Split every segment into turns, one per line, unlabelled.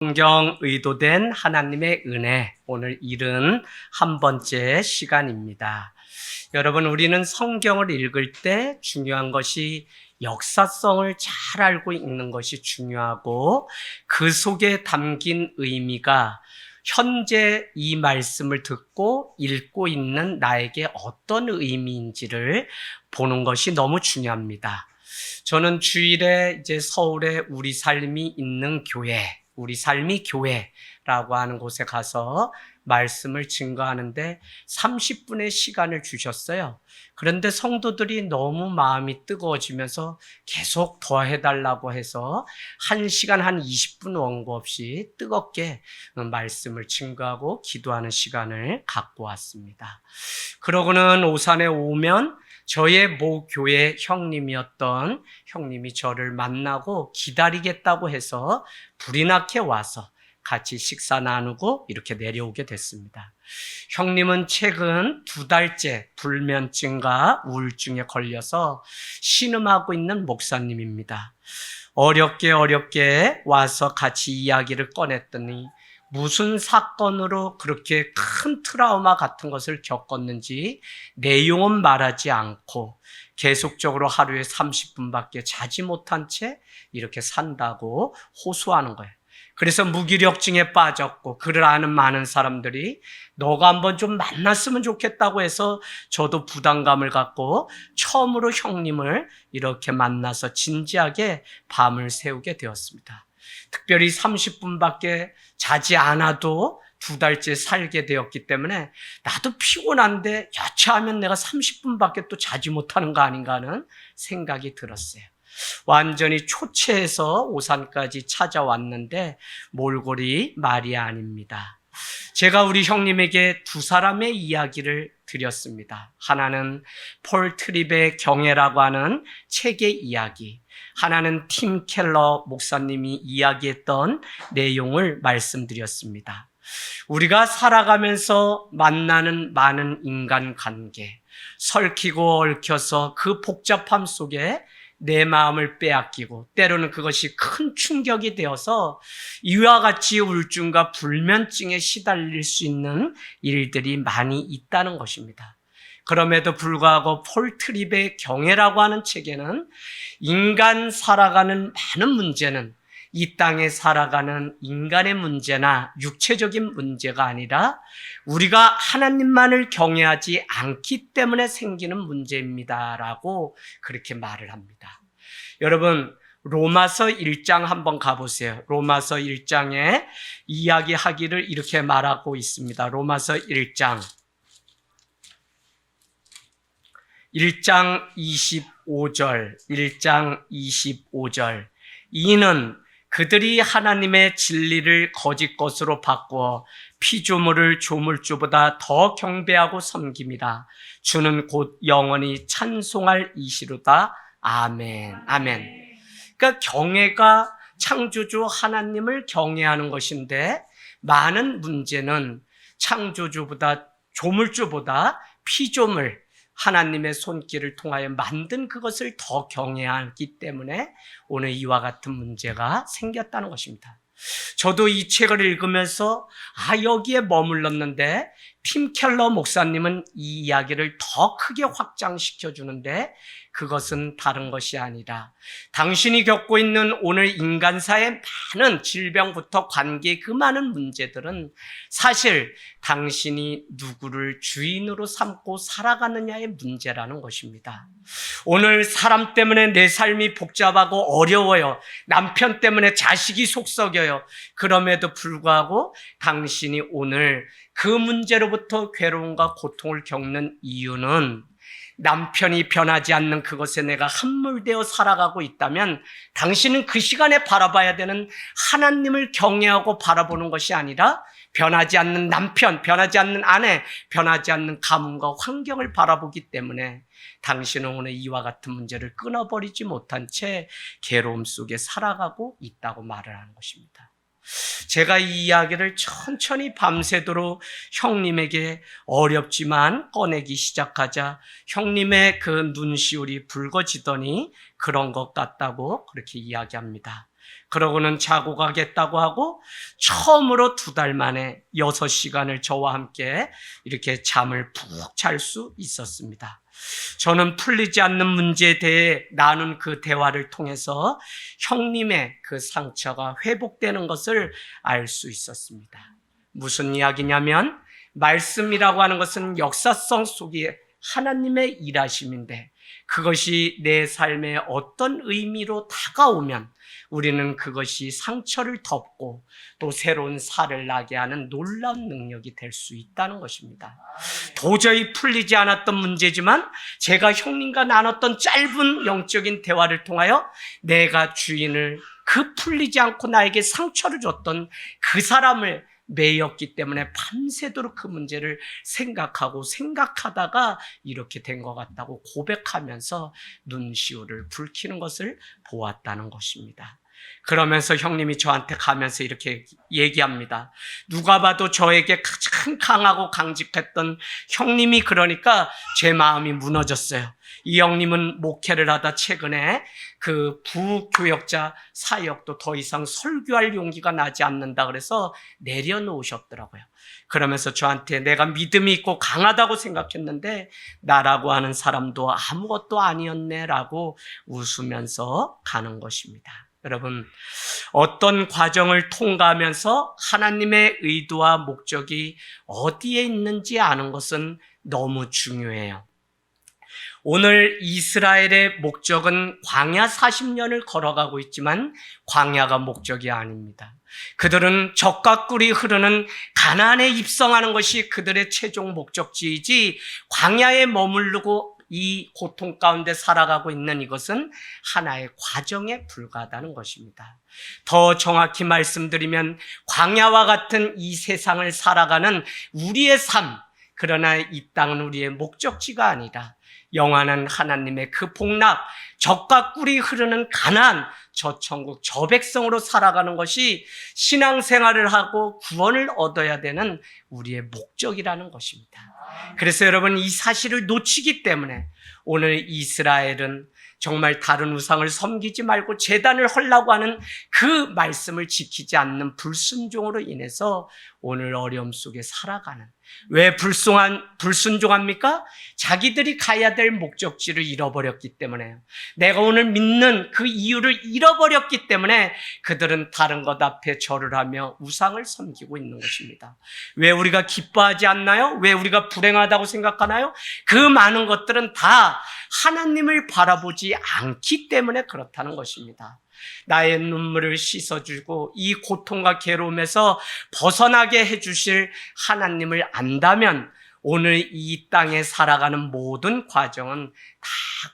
성경 의도된 하나님의 은혜, 오늘 71번째 시간입니다. 여러분, 우리는 성경을 읽을 때 중요한 것이 역사성을 잘 알고 읽는 것이 중요하고, 그 속에 담긴 의미가 현재 이 말씀을 듣고 읽고 있는 나에게 어떤 의미인지를 보는 것이 너무 중요합니다. 저는 주일에 이제 서울에 우리 삶이 있는 교회, 우리 삶이 교회라고 하는 곳에 가서 말씀을 증거하는데 30분의 시간을 주셨어요. 그런데 성도들이 너무 마음이 뜨거워지면서 계속 더 해달라고 해서 1시간 한 20분 원고 없이 뜨겁게 말씀을 증거하고 기도하는 시간을 갖고 왔습니다. 그러고는 오산에 오면 저의 모교회 형님이었던 형님이 저를 만나고 기다리겠다고 해서 불이 나게 와서 같이 식사 나누고 이렇게 내려오게 됐습니다. 형님은 최근 2달째 불면증과 우울증에 걸려서 신음하고 있는 목사님입니다. 어렵게 와서 같이 이야기를 꺼냈더니 무슨 사건으로 그렇게 큰 트라우마 같은 것을 겪었는지 내용은 말하지 않고 계속적으로 하루에 30분밖에 자지 못한 채 이렇게 산다고 호소하는 거예요. 그래서 무기력증에 빠졌고, 그를 아는 많은 사람들이 너가 한번 좀 만났으면 좋겠다고 해서 저도 부담감을 갖고 처음으로 형님을 이렇게 만나서 진지하게 밤을 새우게 되었습니다. 특별히 30분밖에 자지 않아도 2달째 살게 되었기 때문에 나도 피곤한데 여차하면 내가 30분밖에 또 자지 못하는 거 아닌가 하는 생각이 들었어요. 완전히 초췌해서 오산까지 찾아왔는데 몰골이 말이 아닙니다. 제가 우리 형님에게 2사람의 이야기를 드렸습니다. 하나는 폴 트립의 경애라고 하는 책의 이야기, 하나는 팀 켈러 목사님이 이야기했던 내용을 말씀드렸습니다. 우리가 살아가면서 만나는 많은 인간관계, 설키고 얽혀서 그 복잡함 속에 내 마음을 빼앗기고 때로는 그것이 큰 충격이 되어서 이와 같이 우울증과 불면증에 시달릴 수 있는 일들이 많이 있다는 것입니다. 그럼에도 불구하고 폴 트립의 경애라고 하는 책에는 인간 살아가는 많은 문제는 이 땅에 살아가는 인간의 문제나 육체적인 문제가 아니라 우리가 하나님만을 경외하지 않기 때문에 생기는 문제입니다라고 그렇게 말을 합니다. 여러분, 로마서 1장 한번 가보세요. 로마서 1장에 이야기하기를 이렇게 말하고 있습니다. 로마서 1장 25절, 1장 25절. 이는 그들이 하나님의 진리를 거짓 것으로 바꾸어 피조물을 조물주보다 더 경배하고 섬깁니다. 주는 곧 영원히 찬송할 이시로다. 아멘. 아멘. 그러니까 경외가 창조주 하나님을 경외하는 것인데, 많은 문제는 창조주보다, 조물주보다 피조물, 하나님의 손길을 통하여 만든 그것을 더 경외하기 때문에 오늘 이와 같은 문제가 생겼다는 것입니다. 저도 이 책을 읽으면서 여기에 머물렀는데 팀 켈러 목사님은 이 이야기를 더 크게 확장시켜 주는데, 그것은 다른 것이 아니라 당신이 겪고 있는 오늘 인간사의 많은 질병부터 관계, 그 많은 문제들은 사실 당신이 누구를 주인으로 삼고 살아가느냐의 문제라는 것입니다. 오늘 사람 때문에 내 삶이 복잡하고 어려워요. 남편 때문에 자식이 속썩여요. 그럼에도 불구하고 당신이 오늘 그 문제로부터 괴로움과 고통을 겪는 이유는 남편이 변하지 않는 그것에 내가 함몰되어 살아가고 있다면 당신은 그 시간에 바라봐야 되는 하나님을 경외하고 바라보는 것이 아니라 변하지 않는 남편, 변하지 않는 아내, 변하지 않는 가문과 환경을 바라보기 때문에 당신은 오늘 이와 같은 문제를 끊어버리지 못한 채 괴로움 속에 살아가고 있다고 말을 하는 것입니다. 제가 이 이야기를 천천히 밤새도록 형님에게 어렵지만 꺼내기 시작하자 형님의 그 눈시울이 붉어지더니 그런 것 같다고 그렇게 이야기합니다. 그러고는 자고 가겠다고 하고 처음으로 2달 만에 6시간을 저와 함께 이렇게 잠을 푹 잘 수 있었습니다. 저는 풀리지 않는 문제에 대해 나눈 그 대화를 통해서 형님의 그 상처가 회복되는 것을 알 수 있었습니다. 무슨 이야기냐면 말씀이라고 하는 것은 역사성 속에 하나님의 일하심인데 그것이 내 삶에 어떤 의미로 다가오면 우리는 그것이 상처를 덮고 또 새로운 살을 나게 하는 놀라운 능력이 될 수 있다는 것입니다. 도저히 풀리지 않았던 문제지만 제가 형님과 나눴던 짧은 영적인 대화를 통하여 내가 주인을 그 풀리지 않고 나에게 상처를 줬던 그 사람을 매였기 때문에 밤새도록 그 문제를 생각하다가 이렇게 된 것 같다고 고백하면서 눈시울을 붉히는 것을 보았다는 것입니다. 그러면서 형님이 저한테 가면서 이렇게 얘기합니다. 누가 봐도 저에게 가장 강하고 강직했던 형님이 그러니까 제 마음이 무너졌어요. 이 형님은 목회를 하다 최근에 그 부교역자 사역도 더 이상 설교할 용기가 나지 않는다 그래서 내려놓으셨더라고요. 그러면서 저한테 내가 믿음이 있고 강하다고 생각했는데 나라고 하는 사람도 아무것도 아니었네 라고 웃으면서 가는 것입니다. 여러분, 어떤 과정을 통과하면서 하나님의 의도와 목적이 어디에 있는지 아는 것은 너무 중요해요. 오늘 이스라엘의 목적은 광야 40년을 걸어가고 있지만 광야가 목적이 아닙니다. 그들은 젖과 꿀이 흐르는 가나안에 입성하는 것이 그들의 최종 목적지이지 광야에 머무르고 이 고통 가운데 살아가고 있는 이것은 하나의 과정에 불과하다는 것입니다. 더 정확히 말씀드리면 광야와 같은 이 세상을 살아가는 우리의 삶, 그러나 이 땅은 우리의 목적지가 아니라 영원한 하나님의 그 복락, 젖과 꿀이 흐르는 가나안, 저 천국, 저 백성으로 살아가는 것이 신앙생활을 하고 구원을 얻어야 되는 우리의 목적이라는 것입니다. 그래서 여러분 이 사실을 놓치기 때문에 오늘 이스라엘은 정말 다른 우상을 섬기지 말고 제단을 헐라고 하는 그 말씀을 지키지 않는 불순종으로 인해서 오늘 어려움 속에 살아가는, 왜 불순종합니까? 자기들이 가야 될 목적지를 잃어버렸기 때문에요. 내가 오늘 믿는 그 이유를 잃어버렸기 때문에 그들은 다른 것 앞에 절을 하며 우상을 섬기고 있는 것입니다. 왜 우리가 기뻐하지 않나요? 왜 우리가 불행하다고 생각하나요? 그 많은 것들은 다 하나님을 바라보지 않기 때문에 그렇다는 것입니다. 나의 눈물을 씻어주고 이 고통과 괴로움에서 벗어나게 해주실 하나님을 안다면 오늘 이 땅에 살아가는 모든 과정은 다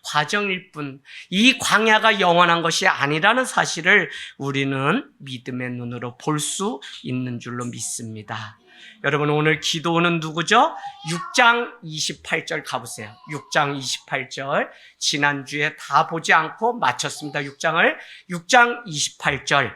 과정일 뿐 이 광야가 영원한 것이 아니라는 사실을 우리는 믿음의 눈으로 볼 수 있는 줄로 믿습니다. 여러분 오늘 기도는 누구죠? 6장 28절 가보세요. 6장 28절 지난주에 다 보지 않고 마쳤습니다. 6장 28절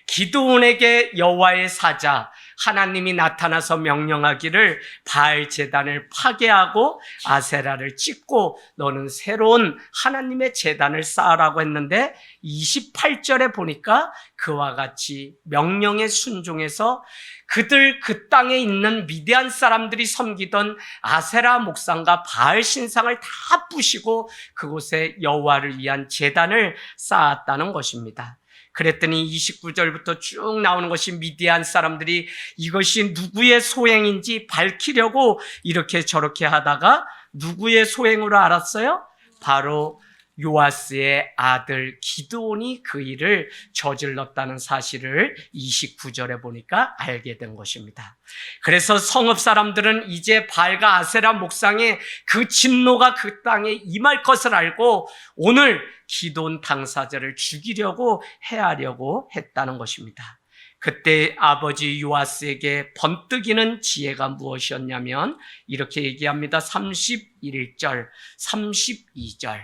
기드온에게 여호와의 사자 하나님이 나타나서 명령하기를 바알 제단을 파괴하고 아세라를 찢고 너는 새로운 하나님의 제단을 쌓으라고 했는데 28절에 보니까 그와 같이 명령에 순종해서 그들 그 땅에 있는 미디안 사람들이 섬기던 아세라 목상과 바알 신상을 다 부시고 그곳에 여호와를 위한 제단을 쌓았다는 것입니다. 그랬더니 29절부터 쭉 나오는 것이 미디안 사람들이 이것이 누구의 소행인지 밝히려고 이렇게 저렇게 하다가 누구의 소행으로 알았어요? 바로 요아스의 아들 기드온이 그 일을 저질렀다는 사실을 29절에 보니까 알게 된 것입니다. 그래서 성읍 사람들은 이제 바알과 아세라 목상의 그 진노가 그 땅에 임할 것을 알고 오늘 기드온 당사자를 죽이려고 해하려고 했다는 것입니다. 그때 아버지 요아스에게 번뜩이는 지혜가 무엇이었냐면 이렇게 얘기합니다. 31절, 32절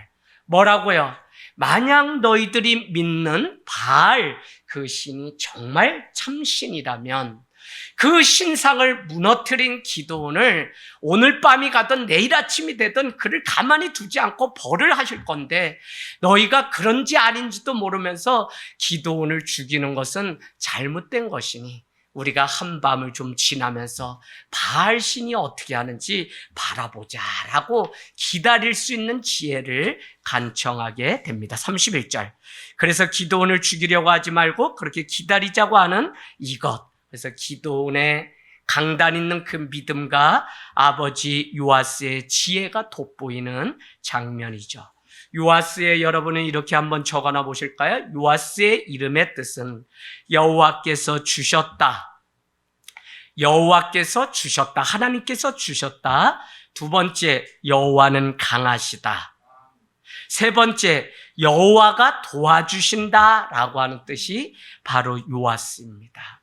뭐라고요? 만약 너희들이 믿는 바알 그 신이 정말 참신이라면 그 신상을 무너뜨린 기드온을 오늘 밤이 가든 내일 아침이 되든 그를 가만히 두지 않고 벌을 하실 건데, 너희가 그런지 아닌지도 모르면서 기드온을 죽이는 것은 잘못된 것이니 우리가 한밤을 좀 지나면서 바알 신이 어떻게 하는지 바라보자라고 기다릴 수 있는 지혜를 간청하게 됩니다. 31절. 그래서 기드온을 죽이려고 하지 말고 그렇게 기다리자고 하는 이것. 그래서 기드온의 강단 있는 그 믿음과 아버지 요아스의 지혜가 돋보이는 장면이죠. 요아스의, 여러분은 이렇게 한번 적어놔 보실까요? 요아스의 이름의 뜻은 여호와께서 주셨다. 여호와께서 주셨다. 하나님께서 주셨다. 두 번째, 여호와는 강하시다. 세 번째, 여호와가 도와주신다라고 하는 뜻이 바로 요아스입니다.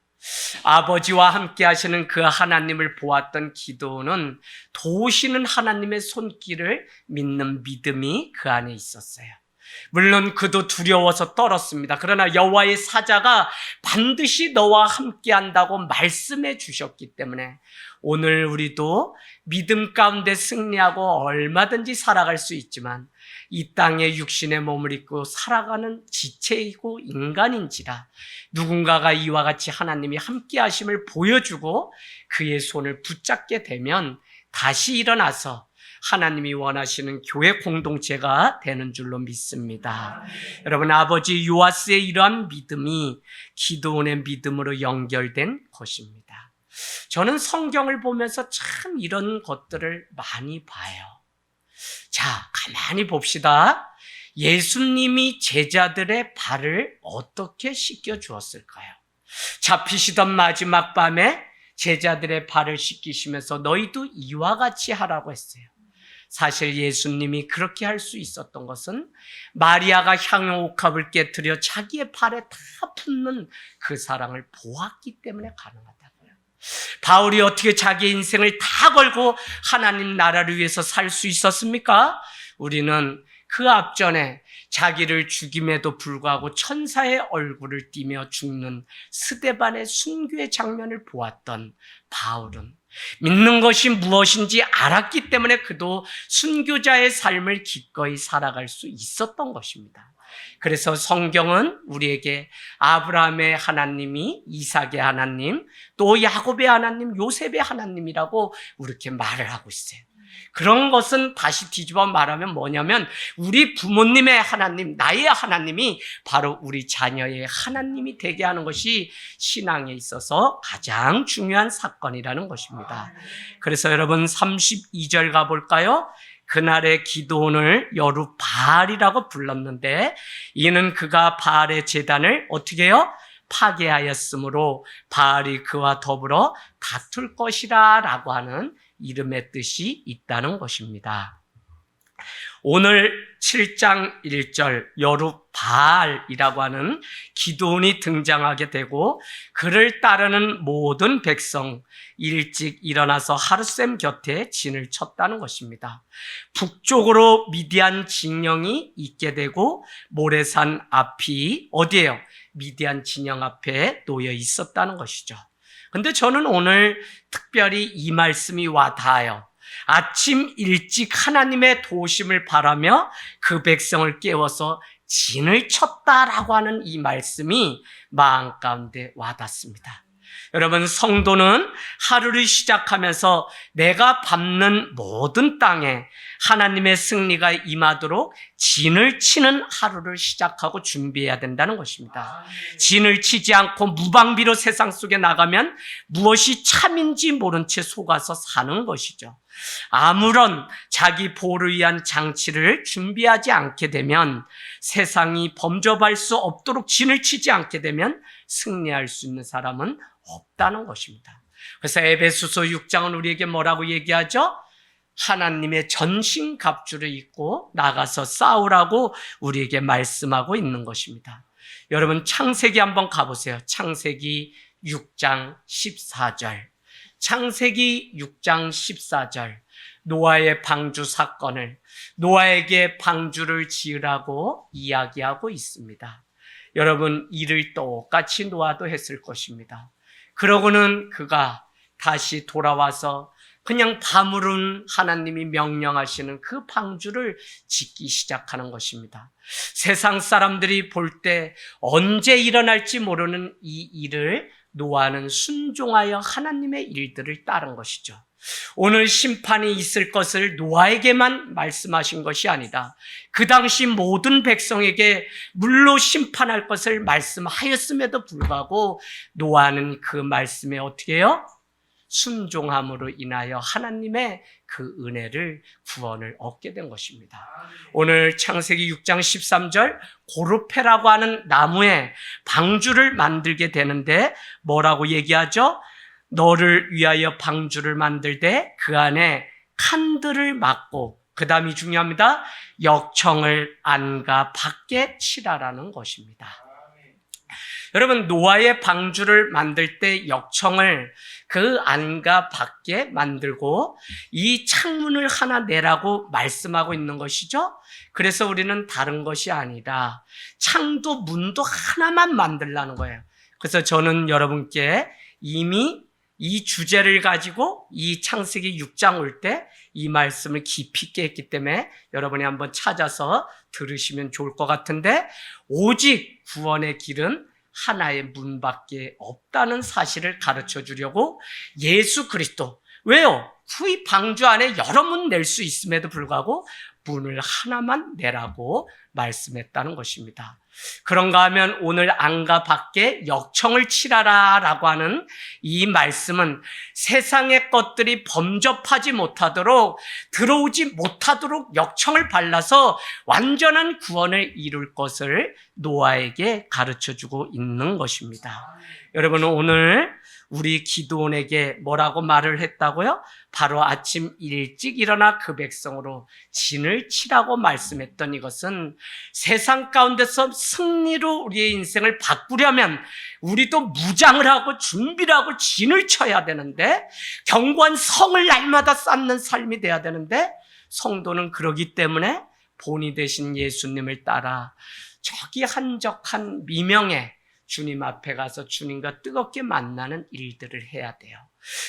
아버지와 함께 하시는 그 하나님을 보았던 기드온은 도우시는 하나님의 손길을 믿는 믿음이 그 안에 있었어요. 물론 그도 두려워서 떨었습니다. 그러나 여호와의 사자가 반드시 너와 함께 한다고 말씀해 주셨기 때문에 오늘 우리도 믿음 가운데 승리하고 얼마든지 살아갈 수 있지만 이 땅에 육신의 몸을 입고 살아가는 지체이고 인간인지라 누군가가 이와 같이 하나님이 함께 하심을 보여주고 그의 손을 붙잡게 되면 다시 일어나서 하나님이 원하시는 교회 공동체가 되는 줄로 믿습니다. 여러분, 아버지 요아스의 이러한 믿음이 기드온의 믿음으로 연결된 것입니다. 저는 성경을 보면서 참 이런 것들을 많이 봐요. 자, 가만히 봅시다. 예수님이 제자들의 발을 어떻게 씻겨 주었을까요? 잡히시던 마지막 밤에 제자들의 발을 씻기시면서 너희도 이와 같이 하라고 했어요. 사실 예수님이 그렇게 할 수 있었던 것은 마리아가 향유옥합을 깨뜨려 자기의 발에 다 붓는 그 사랑을 보았기 때문에 가능하다고요. 바울이 어떻게 자기 인생을 다 걸고 하나님 나라를 위해서 살 수 있었습니까? 우리는 그 앞전에 자기를 죽임에도 불구하고 천사의 얼굴을 띠며 죽는 스데반의 순교의 장면을 보았던 바울은 믿는 것이 무엇인지 알았기 때문에 그도 순교자의 삶을 기꺼이 살아갈 수 있었던 것입니다. 그래서 성경은 우리에게 아브라함의 하나님이 이삭의 하나님, 또 야곱의 하나님, 요셉의 하나님이라고 이렇게 말을 하고 있어요. 그런 것은 다시 뒤집어 말하면 뭐냐면 우리 부모님의 하나님, 나의 하나님이 바로 우리 자녀의 하나님이 되게 하는 것이 신앙에 있어서 가장 중요한 사건이라는 것입니다. 그래서 여러분 32절 가볼까요? 그날의 기드온을 여룻바알이라고 불렀는데 이는 그가 바알의 제단을 어떻게 해요? 파괴하였으므로 바알이 그와 더불어 다툴 것이라 라고 하는 이름의 뜻이 있다는 것입니다. 오늘 7장 1절 여룻바알이라고 하는 기드온이 등장하게 되고 그를 따르는 모든 백성 일찍 일어나서 하룻샘 곁에 진을 쳤다는 것입니다. 북쪽으로 미디안 진영이 있게 되고 모래산 앞이 어디예요? 미디안 진영 앞에 놓여 있었다는 것이죠. 근데 저는 오늘 특별히 이 말씀이 와 닿아요. 아침 일찍 하나님의 도우심을 바라며 그 백성을 깨워서 진을 쳤다라고 하는 이 말씀이 마음 가운데 와닿습니다. 여러분, 성도는 하루를 시작하면서 내가 밟는 모든 땅에 하나님의 승리가 임하도록 진을 치는 하루를 시작하고 준비해야 된다는 것입니다. 진을 치지 않고 무방비로 세상 속에 나가면 무엇이 참인지 모른 채 속아서 사는 것이죠. 아무런 자기 보호를 위한 장치를 준비하지 않게 되면 세상이 범접할 수 없도록 진을 치지 않게 되면 승리할 수 있는 사람은 없다는 것입니다. 그래서 에베소서 6장은 우리에게 뭐라고 얘기하죠? 하나님의 전신갑주를 입고 나가서 싸우라고 우리에게 말씀하고 있는 것입니다. 여러분, 창세기 한번 가보세요. 창세기 6장 14절. 창세기 6장 14절. 노아의 방주 사건을 노아에게 방주를 지으라고 이야기하고 있습니다. 여러분, 일을 똑같이 노아도 했을 것입니다. 그러고는 그가 다시 돌아와서 그냥 밤으로는 하나님이 명령하시는 그 방주를 짓기 시작하는 것입니다. 세상 사람들이 볼 때 언제 일어날지 모르는 이 일을 노아는 순종하여 하나님의 일들을 따른 것이죠. 오늘 심판이 있을 것을 노아에게만 말씀하신 것이 아니다. 그 당시 모든 백성에게 물로 심판할 것을 말씀하였음에도 불구하고 노아는 그 말씀에 어떻게 해요? 순종함으로 인하여 하나님의 그 은혜를, 구원을 얻게 된 것입니다. 오늘 창세기 6장 13절 고르페라고 하는 나무에 방주를 만들게 되는데 뭐라고 얘기하죠? 너를 위하여 방주를 만들되 그 안에 칸들을 막고, 그 다음이 중요합니다. 역청을 안과 밖에 칠하라는 것입니다. 여러분, 노아의 방주를 만들 때 역청을 그 안과 밖에 만들고 이 창문을 하나 내라고 말씀하고 있는 것이죠. 그래서 우리는 다른 것이 아니라 창도 문도 하나만 만들라는 거예요. 그래서 저는 여러분께 이미 이 주제를 가지고 이 창세기 6장 올 때 이 말씀을 깊이 있게 했기 때문에 여러분이 한번 찾아서 들으시면 좋을 것 같은데, 오직 구원의 길은 하나의 문밖에 없다는 사실을 가르쳐 주려고 예수 그리스도, 왜요? 그 방주 안에 여러 문 낼 수 있음에도 불구하고 문을 하나만 내라고 말씀했다는 것입니다. 그런가 하면 오늘 안과 밖에 역청을 칠하라 라고 하는 이 말씀은 세상의 것들이 범접하지 못하도록, 들어오지 못하도록 역청을 발라서 완전한 구원을 이룰 것을 노아에게 가르쳐주고 있는 것입니다. 여러분, 오늘 우리 기드온에게 뭐라고 말을 했다고요? 바로 아침 일찍 일어나 그 백성으로 진을 치라고 말씀했던 이것은 세상 가운데서 승리로 우리의 인생을 바꾸려면 우리도 무장을 하고 준비를 하고 진을 쳐야 되는데, 견고한 성을 날마다 쌓는 삶이 돼야 되는데, 성도는 그러기 때문에 본이 되신 예수님을 따라 저기 한적한 미명에 주님 앞에 가서 주님과 뜨겁게 만나는 일들을 해야 돼요.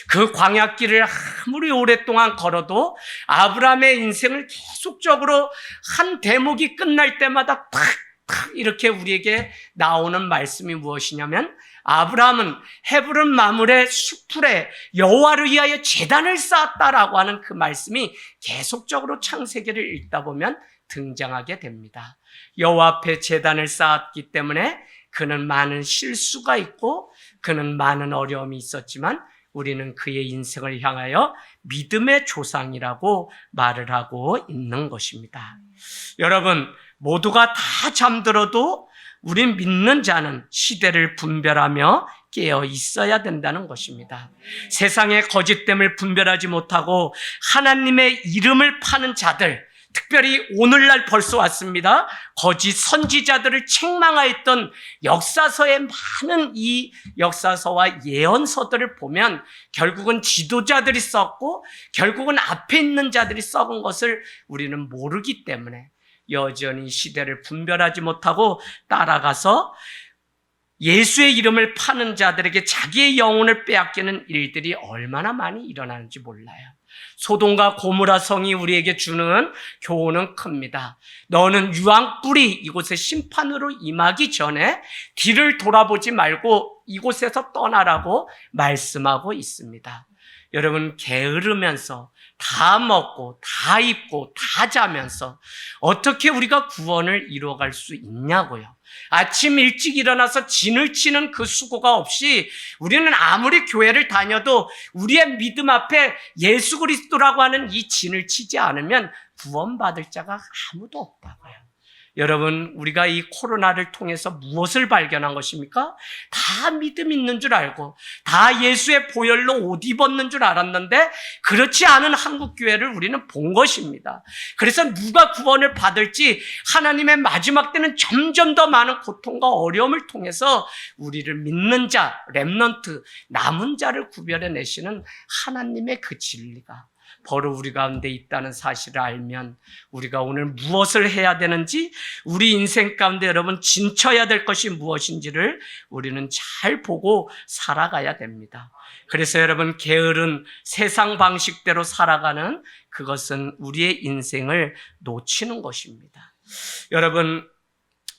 그 광야길을 아무리 오랫동안 걸어도 아브라함의 인생을 계속적으로 한 대목이 끝날 때마다 탁탁 이렇게 우리에게 나오는 말씀이 무엇이냐면, 아브라함은 헤브론 마물의 수풀에 여호와를 위하여 제단을 쌓았다라고 하는 그 말씀이 계속적으로 창세기를 읽다 보면 등장하게 됩니다. 여호와 앞에 제단을 쌓았기 때문에 그는 많은 실수가 있고 그는 많은 어려움이 있었지만 우리는 그의 인생을 향하여 믿음의 조상이라고 말을 하고 있는 것입니다. 여러분, 모두가 다 잠들어도 우린 믿는 자는 시대를 분별하며 깨어 있어야 된다는 것입니다. 세상의 거짓됨을 분별하지 못하고 하나님의 이름을 파는 자들, 특별히 오늘날 벌써 왔습니다. 거짓 선지자들을 책망하였던 역사서의 많은 이 역사서와 예언서들을 보면 결국은 지도자들이 썼고 결국은 앞에 있는 자들이 썩은 것을 우리는 모르기 때문에 여전히 시대를 분별하지 못하고 따라가서 예수의 이름을 파는 자들에게 자기의 영혼을 빼앗기는 일들이 얼마나 많이 일어나는지 몰라요. 소돔과 고모라 성이 우리에게 주는 교훈은 큽니다. 너는 유황불이 이곳에 심판으로 임하기 전에 뒤를 돌아보지 말고 이곳에서 떠나라고 말씀하고 있습니다. 여러분, 게으르면서 다 먹고 다 입고 다 자면서 어떻게 우리가 구원을 이루어갈 수 있냐고요. 아침 일찍 일어나서 진을 치는 그 수고가 없이 우리는 아무리 교회를 다녀도 우리의 믿음 앞에 예수 그리스도라고 하는 이 진을 치지 않으면 구원받을 자가 아무도 없다고요. 여러분, 우리가 이 코로나를 통해서 무엇을 발견한 것입니까? 다 믿음 있는 줄 알고 다 예수의 보혈로 옷 입었는 줄 알았는데 그렇지 않은 한국교회를 우리는 본 것입니다. 그래서 누가 구원을 받을지 하나님의 마지막 때는 점점 더 많은 고통과 어려움을 통해서 우리를 믿는 자, 렘넌트, 남은 자를 구별해내시는 하나님의 그 진리가 바로 우리 가운데 있다는 사실을 알면 우리가 오늘 무엇을 해야 되는지, 우리 인생 가운데 여러분 진쳐야 될 것이 무엇인지를 우리는 잘 보고 살아가야 됩니다. 그래서 여러분, 게으른 세상 방식대로 살아가는 그것은 우리의 인생을 놓치는 것입니다. 여러분,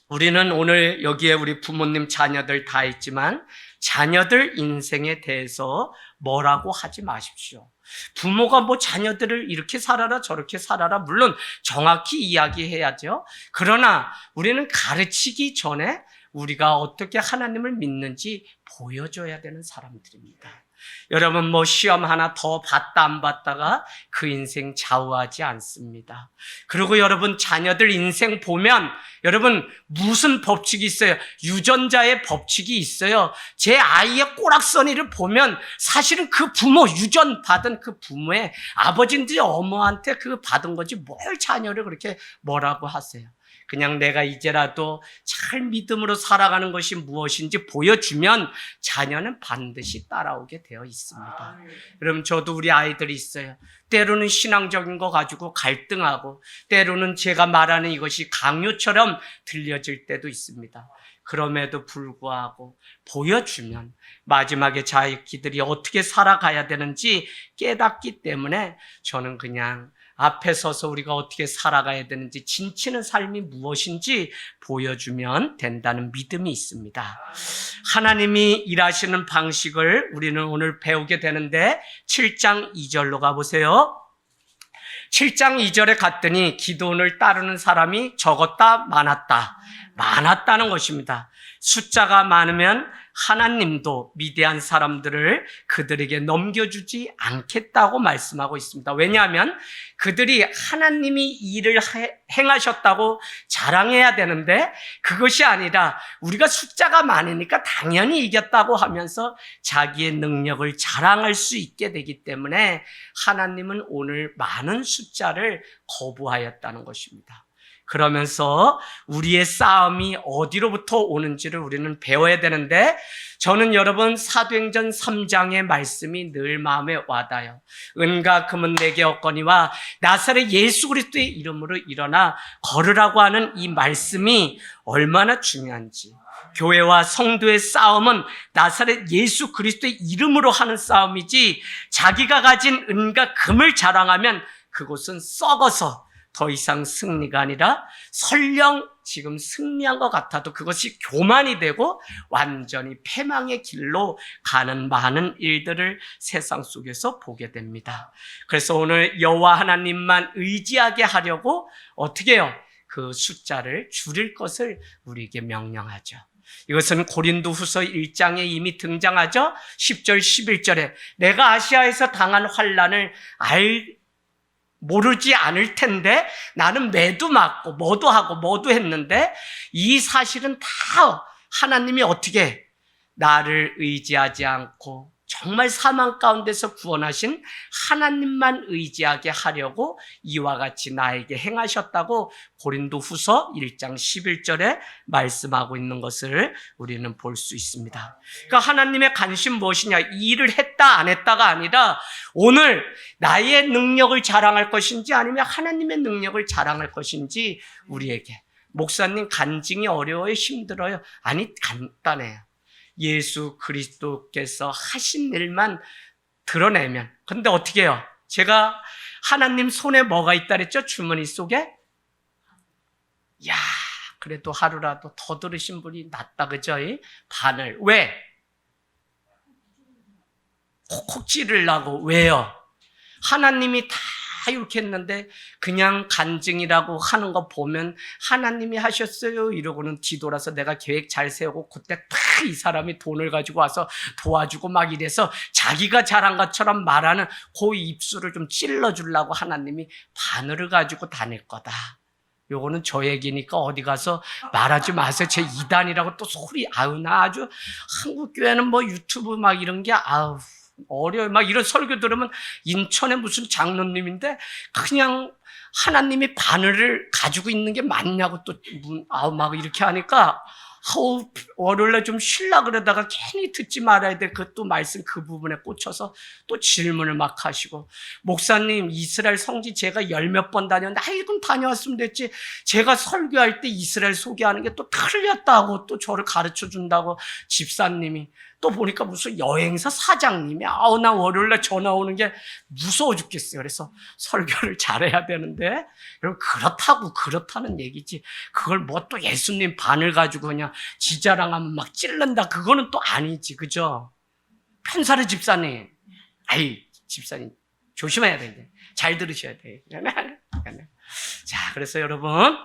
우리는 오늘 여기에 우리 부모님, 자녀들 다 있지만 자녀들 인생에 대해서 뭐라고 하지 마십시오. 부모가 뭐 자녀들을 이렇게 살아라 저렇게 살아라 물론 정확히 이야기해야죠. 그러나 우리는 가르치기 전에 우리가 어떻게 하나님을 믿는지 보여줘야 되는 사람들입니다. 여러분, 뭐 시험 하나 더 봤다 안 봤다가 그 인생 좌우하지 않습니다. 그리고 여러분, 자녀들 인생 보면 여러분 무슨 법칙이 있어요? 유전자의 법칙이 있어요. 제 아이의 꼬락서니를 보면 사실은 그 부모, 유전 받은 그 부모의 아버지인지 어머한테 그 받은 거지 뭘 자녀를 그렇게 뭐라고 하세요. 그냥 내가 이제라도 잘 믿음으로 살아가는 것이 무엇인지 보여주면 자녀는 반드시 따라오게 되어 있습니다. 여러분, 저도 우리 아이들이 있어요. 때로는 신앙적인 거 가지고 갈등하고, 때로는 제가 말하는 이것이 강요처럼 들려질 때도 있습니다. 그럼에도 불구하고 보여주면 마지막에 자기들이 어떻게 살아가야 되는지 깨닫기 때문에 저는 그냥 앞에 서서 우리가 어떻게 살아가야 되는지, 진치는 삶이 무엇인지 보여주면 된다는 믿음이 있습니다. 하나님이 일하시는 방식을 우리는 오늘 배우게 되는데 7장 2절로 가보세요. 7장 2절에 갔더니 기드온을 따르는 사람이 적었다 많았다. 많았다는 것입니다. 숫자가 많으면 하나님도 미디안 사람들을 그들에게 넘겨주지 않겠다고 말씀하고 있습니다. 왜냐하면 그들이 하나님이 일을 행하셨다고 자랑해야 되는데 그것이 아니라 우리가 숫자가 많으니까 당연히 이겼다고 하면서 자기의 능력을 자랑할 수 있게 되기 때문에 하나님은 오늘 많은 숫자를 거부하였다는 것입니다. 그러면서 우리의 싸움이 어디로부터 오는지를 우리는 배워야 되는데, 저는 여러분 사도행전 3장의 말씀이 늘 마음에 와닿아요. 은과 금은 내게 없거니와 나사렛 예수 그리스도의 이름으로 일어나 걸으라고 하는 이 말씀이 얼마나 중요한지. 교회와 성도의 싸움은 나사렛 예수 그리스도의 이름으로 하는 싸움이지, 자기가 가진 은과 금을 자랑하면 그곳은 썩어서 더 이상 승리가 아니라 설령 지금 승리한 것 같아도 그것이 교만이 되고 완전히 패망의 길로 가는 많은 일들을 세상 속에서 보게 됩니다. 그래서 오늘 여호와 하나님만 의지하게 하려고 어떻게 해요? 그 숫자를 줄일 것을 우리에게 명령하죠. 이것은 고린도후서 1장에 이미 등장하죠. 10절 11절에 내가 아시아에서 당한 환난을 모르지 않을 텐데 나는 매도 맞고 뭐도 하고 뭐도 했는데, 이 사실은 다 하나님이 어떻게 나를 의지하지 않고 정말 사망 가운데서 구원하신 하나님만 의지하게 하려고 이와 같이 나에게 행하셨다고 고린도후서 1장 11절에 말씀하고 있는 것을 우리는 볼 수 있습니다. 그러니까 하나님의 관심 무엇이냐? 이 일을 했다 안 했다가 아니라 오늘 나의 능력을 자랑할 것인지 아니면 하나님의 능력을 자랑할 것인지 우리에게. 목사님, 간증이 어려워요? 힘들어요? 아니, 간단해요. 예수 그리스도께서 하신 일만 드러내면. 근데 어떻게 해요? 제가 하나님 손에 뭐가 있다 그랬죠? 주머니 속에? 야, 그래도 하루라도 더 들으신 분이 낫다, 그죠? 바늘. 왜? 콕콕 찌르려고. 왜요? 하나님이 다 이렇게 했는데 그냥 간증이라고 하는 거 보면 하나님이 하셨어요 이러고는 뒤돌아서 내가 계획 잘 세우고 그때 딱 이 사람이 돈을 가지고 와서 도와주고 막 이래서 자기가 잘한 것처럼 말하는 그 입술을 좀 찔러주려고 하나님이 바늘을 가지고 다닐 거다. 요거는 저 얘기니까 어디 가서 말하지 마세요. 제 이단이라고 또 소리. 나 아주 한국교회는 뭐 유튜브 막 이런 게 어려워요. 막 이런 설교 들으면 인천에 무슨 장로님인데 그냥 하나님이 바늘을 가지고 있는 게 맞냐고 또 막 이렇게 하니까 월요일날 좀 쉬려 그러다가 괜히 듣지 말아야 돼. 그 또 말씀 그 부분에 꽂혀서 또 질문을 막 하시고, 목사님 이스라엘 성지 제가 열 몇 번 다녔는데 그럼 다녀왔으면 됐지. 제가 설교할 때 이스라엘 소개하는 게 또 틀렸다고 또 저를 가르쳐 준다고 집사님이, 또 보니까 무슨 여행사 사장님이, 나 월요일날 전화 오는 게 무서워 죽겠어요. 그래서 설교를 잘해야 되는데, 여러분 그렇다는 얘기지. 그걸 뭐 또 예수님 반을 가지고 그냥 지자랑하면 막 찔른다, 그거는 또 아니지, 그죠? 편사르 집사님, 집사님 조심해야 되는데 잘 들으셔야 돼. 자, 그래서 여러분,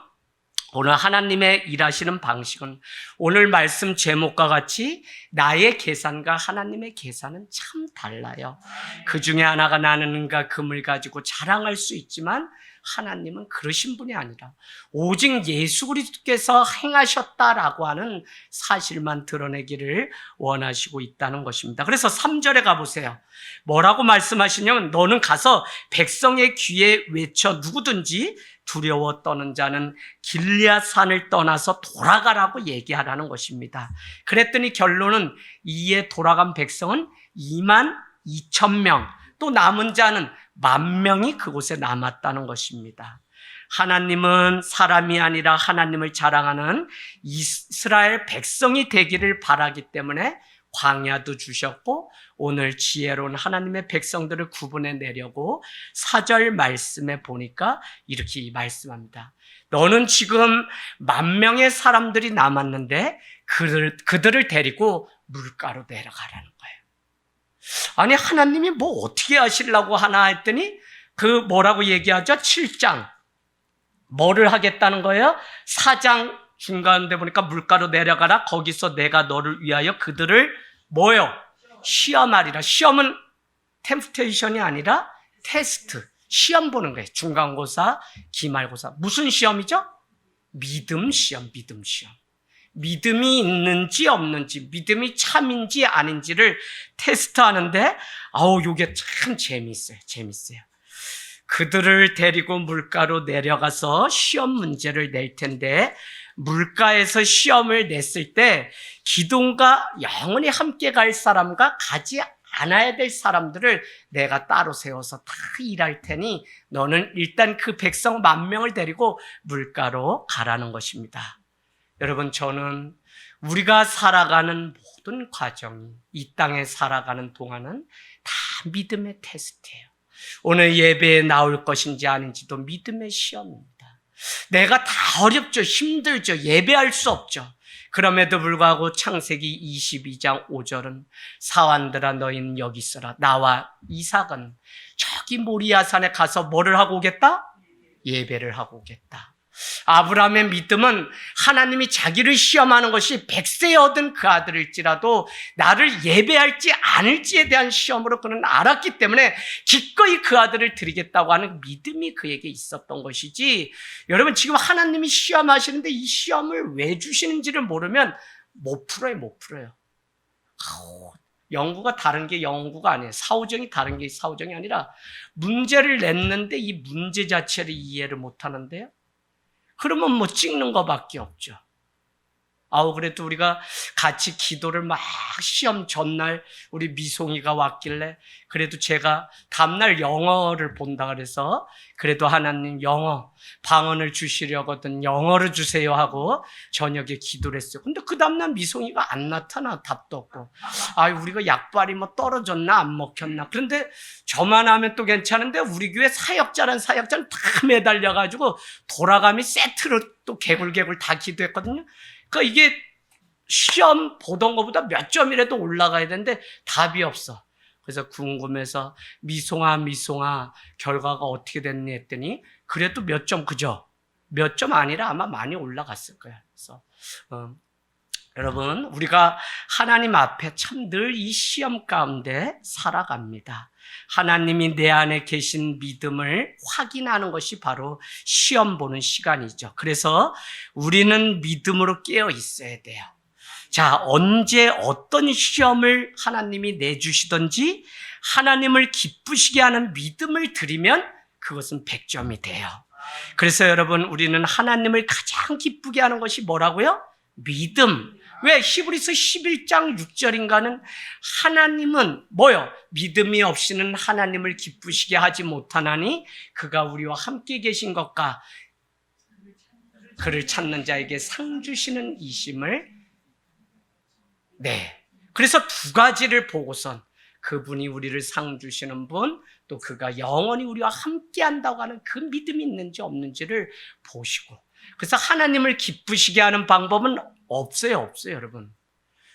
오늘 하나님의 일하시는 방식은 오늘 말씀 제목과 같이 나의 계산과 하나님의 계산은 참 달라요. 그 중에 하나가 나는 은과 금을 가지고 자랑할 수 있지만 하나님은 그러신 분이 아니라 오직 예수 그리스도께서 행하셨다라고 하는 사실만 드러내기를 원하시고 있다는 것입니다. 그래서 3절에 가보세요. 뭐라고 말씀하시냐면, 너는 가서 백성의 귀에 외쳐 누구든지 두려워 떠는 자는 길리앗 산을 떠나서 돌아가라고 얘기하라는 것입니다. 그랬더니 결론은 이에 돌아간 백성은 22,000명, 또 남은 자는 10,000명이 그곳에 남았다는 것입니다. 하나님은 사람이 아니라 하나님을 자랑하는 이스라엘 백성이 되기를 바라기 때문에 광야도 주셨고, 오늘 지혜로운 하나님의 백성들을 구분해내려고 4절 말씀에 보니까 이렇게 말씀합니다. 너는 지금 10,000명의 사람들이 남았는데 그들을 데리고 물가로 내려가라는 거예요. 아니, 하나님이 뭐 어떻게 하시려고 하나 했더니 그 뭐라고 얘기하죠? 7장 뭐를 하겠다는 거예요? 4장 중간에 보니까 물가로 내려가라, 거기서 내가 너를 위하여 그들을 뭐요? 시험하리라. 시험은 템프테이션이 아니라 테스트, 시험 보는 거예요. 중간고사, 기말고사. 무슨 시험이죠? 믿음 시험. 믿음이 있는지 없는지, 믿음이 참인지 아닌지를 테스트하는데, 요게 참 재밌어요. 그들을 데리고 물가로 내려가서 시험 문제를 낼 텐데, 물가에서 시험을 냈을 때 기둥과 영원히 함께 갈 사람과 가지 않아야 될 사람들을 내가 따로 세워서 다 일할 테니 너는 일단 그 백성 10,000명을 데리고 물가로 가라는 것입니다. 여러분, 저는 우리가 살아가는 모든 과정이 이 땅에 살아가는 동안은 다 믿음의 테스트예요. 오늘 예배에 나올 것인지 아닌지도 믿음의 시험입니다. 내가 다 어렵죠. 힘들죠. 예배할 수 없죠. 그럼에도 불구하고 창세기 22장 5절은 사환들아 너희는 여기 있어라. 나와 이삭은 저기 모리아산에 가서 뭐를 하고 오겠다? 예배를 하고 오겠다. 아브라함의 믿음은 하나님이 자기를 시험하는 것이 100세에 얻은 그 아들일지라도 나를 예배할지 않을지에 대한 시험으로 그는 알았기 때문에 기꺼이 그 아들을 드리겠다고 하는 믿음이 그에게 있었던 것이지, 여러분 지금 하나님이 시험하시는데 이 시험을 왜 주시는지를 모르면 못 풀어요. 연구가 다른 게 연구가 아니에요. 사후정이 다른 게 사후정이 아니라 문제를 냈는데 이 문제 자체를 이해를 못 하는데요. 그러면 뭐 찍는 것밖에 없죠. 그래도 우리가 같이 기도를 막 시험 전날 우리 미송이가 왔길래 그래도 제가 다음날 영어를 본다 그래서 그래도 하나님 영어 방언을 주시려거든 영어를 주세요 하고 저녁에 기도를 했어요. 근데 그 다음날 미송이가 안 나타나. 답도 없고. 우리가 약발이 뭐 떨어졌나 안 먹혔나. 그런데 저만 하면 또 괜찮은데 우리 교회 사역자는 다 매달려가지고 돌아가미 세트로 또 개굴개굴 다 기도했거든요. 그러니까 이게 시험 보던 것보다 몇 점이라도 올라가야 되는데 답이 없어. 그래서 궁금해서 미송아 결과가 어떻게 됐니 했더니 그래도 몇 점, 그죠? 몇 점 아니라 아마 많이 올라갔을 거야. 그래서 여러분, 우리가 하나님 앞에 참 늘 이 시험 가운데 살아갑니다. 하나님이 내 안에 계신 믿음을 확인하는 것이 바로 시험 보는 시간이죠. 그래서 우리는 믿음으로 깨어 있어야 돼요. 자, 언제 어떤 시험을 하나님이 내주시든지 하나님을 기쁘시게 하는 믿음을 드리면 그것은 100점이 돼요. 그래서 여러분, 우리는 하나님을 가장 기쁘게 하는 것이 뭐라고요? 믿음. 왜 히브리서 11장 6절인가는 하나님은 뭐요? 믿음이 없이는 하나님을 기쁘시게 하지 못하나니 그가 우리와 함께 계신 것과 그를 찾는 자에게 상 주시는 이심을. 네. 그래서 두 가지를 보고선 그분이 우리를 상 주시는 분, 또 그가 영원히 우리와 함께 한다고 하는 그 믿음이 있는지 없는지를 보시고, 그래서 하나님을 기쁘시게 하는 방법은 없어요, 여러분.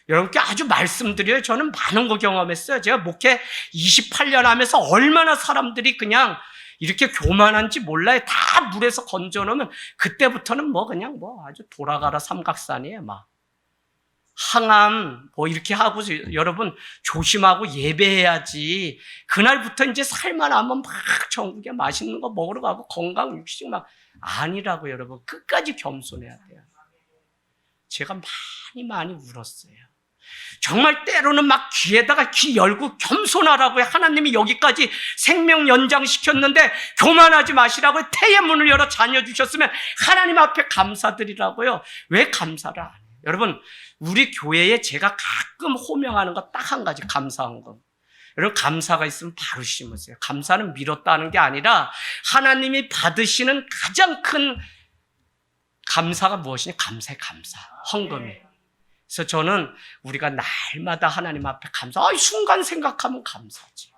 여러분께 아주 말씀드려요. 저는 많은 거 경험했어요. 제가 목회 28년 하면서 얼마나 사람들이 그냥 이렇게 교만한지 몰라요. 다 물에서 건져놓으면 그때부터는 그냥 아주 돌아가라 삼각산이에요, 막. 항암 이렇게 하고 여러분 조심하고 예배해야지. 그날부터 이제 살만하면 막 전국에 맛있는 거 먹으러 가고 건강 육식 막 아니라고. 여러분 끝까지 겸손해야 돼요. 제가 많이 울었어요. 정말 때로는 막 귀에다가 귀 열고 겸손하라고요. 하나님이 여기까지 생명 연장시켰는데 교만하지 마시라고요. 태의 문을 열어 자녀 주셨으면 하나님 앞에 감사드리라고요. 왜 감사를 안 해요? 여러분 우리 교회에 제가 가끔 호명하는 거 딱 한 가지, 감사한 거. 여러분 감사가 있으면 바로 심으세요. 감사는 미뤘다 하는 게 아니라 하나님이 받으시는 가장 큰 감사가 무엇이냐? 감사의 감사, 헌금이. 그래서 저는 우리가 날마다 하나님 앞에 감사, 순간 생각하면 감사지.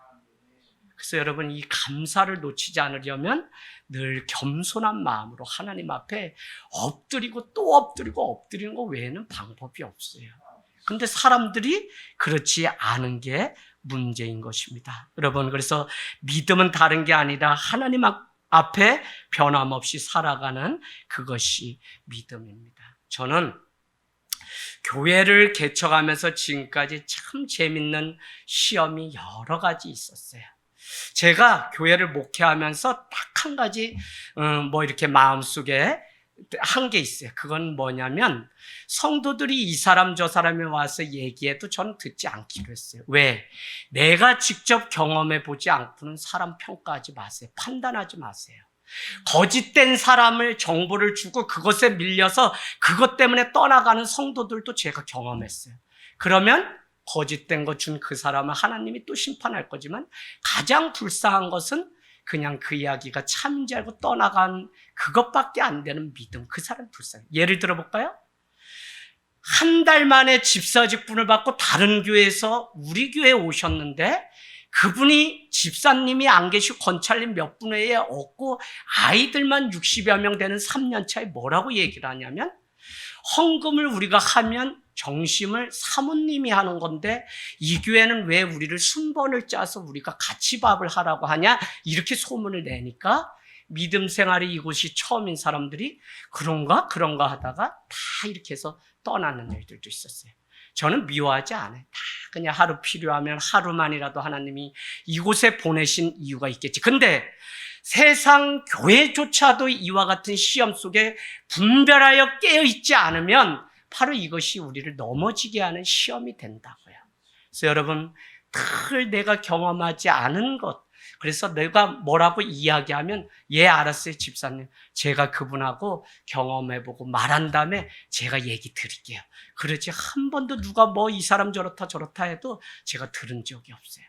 그래서 여러분 이 감사를 놓치지 않으려면 늘 겸손한 마음으로 하나님 앞에 엎드리고 또 엎드리고 엎드리는 거 외에는 방법이 없어요. 근데 사람들이 그렇지 않은 게 문제인 것입니다. 여러분 그래서 믿음은 다른 게 아니라 하나님 앞에 변함없이 살아가는 그것이 믿음입니다. 저는 교회를 개척하면서 지금까지 참 재밌는 시험이 여러 가지 있었어요. 제가 교회를 목회하면서 딱 한 가지 이렇게 마음속에 한 게 있어요. 그건 뭐냐면 성도들이 이 사람 저 사람이 와서 얘기해도 저는 듣지 않기로 했어요. 왜? 내가 직접 경험해 보지 않고는 사람 평가하지 마세요. 판단하지 마세요. 거짓된 사람을 정보를 주고 그것에 밀려서 그것 때문에 떠나가는 성도들도 제가 경험했어요. 그러면 거짓된 거 준 그 사람을 하나님이 또 심판할 거지만 가장 불쌍한 것은 그냥 그 이야기가 참인지 알고 떠나간 그것밖에 안 되는 믿음. 그 사람 불쌍해. 예를 들어볼까요? 한 달 만에 집사 직분을 받고 다른 교회에서 우리 교회에 오셨는데 그분이 집사님이 안 계시고 권찰님 몇 분 외에 없고 아이들만 60여 명 되는 3년 차에 뭐라고 얘기를 하냐면 헌금을 우리가 하면 정심을 사모님이 하는 건데 이 교회는 왜 우리를 순번을 짜서 우리가 같이 밥을 하라고 하냐 이렇게 소문을 내니까 믿음 생활이 이곳이 처음인 사람들이 그런가 하다가 다 이렇게 해서 떠나는 일들도 있었어요. 저는 미워하지 않아요. 다 그냥 하루 필요하면 하루만이라도 하나님이 이곳에 보내신 이유가 있겠지. 근데 세상 교회조차도 이와 같은 시험 속에 분별하여 깨어있지 않으면 바로 이것이 우리를 넘어지게 하는 시험이 된다고요. 그래서 여러분 늘 내가 경험하지 않은 것, 그래서 내가 뭐라고 이야기하면 알았어요 집사님, 제가 그분하고 경험해보고 말한 다음에 제가 얘기 드릴게요. 그러지 한 번도 누가 이 사람 저렇다 해도 제가 들은 적이 없어요.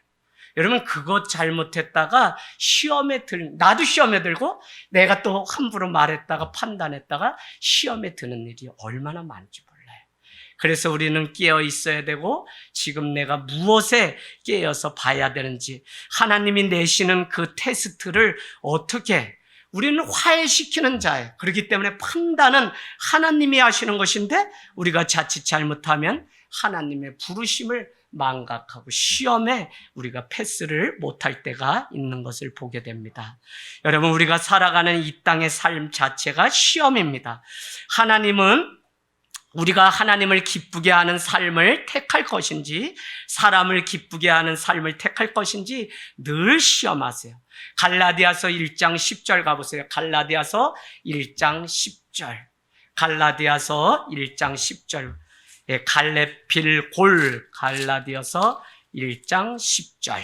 여러분 그것 잘못했다가 나도 시험에 들고 내가 또 함부로 말했다가 판단했다가 시험에 드는 일이 얼마나 많은지 몰라요. 그래서 우리는 깨어 있어야 되고 지금 내가 무엇에 깨어서 봐야 되는지 하나님이 내시는 그 테스트를 어떻게, 우리는 화해시키는 자예요. 그렇기 때문에 판단은 하나님이 하시는 것인데 우리가 자칫 잘못하면 하나님의 부르심을 망각하고 시험에 우리가 패스를 못할 때가 있는 것을 보게 됩니다. 여러분 우리가 살아가는 이 땅의 삶 자체가 시험입니다. 하나님은 우리가 하나님을 기쁘게 하는 삶을 택할 것인지 사람을 기쁘게 하는 삶을 택할 것인지 늘 시험하세요. 갈라디아서 1장 10절 가보세요. 갈라디아서 1장 10절. 갈라디아서 1장 10절. 갈레필골 갈라디아서 1장 10절.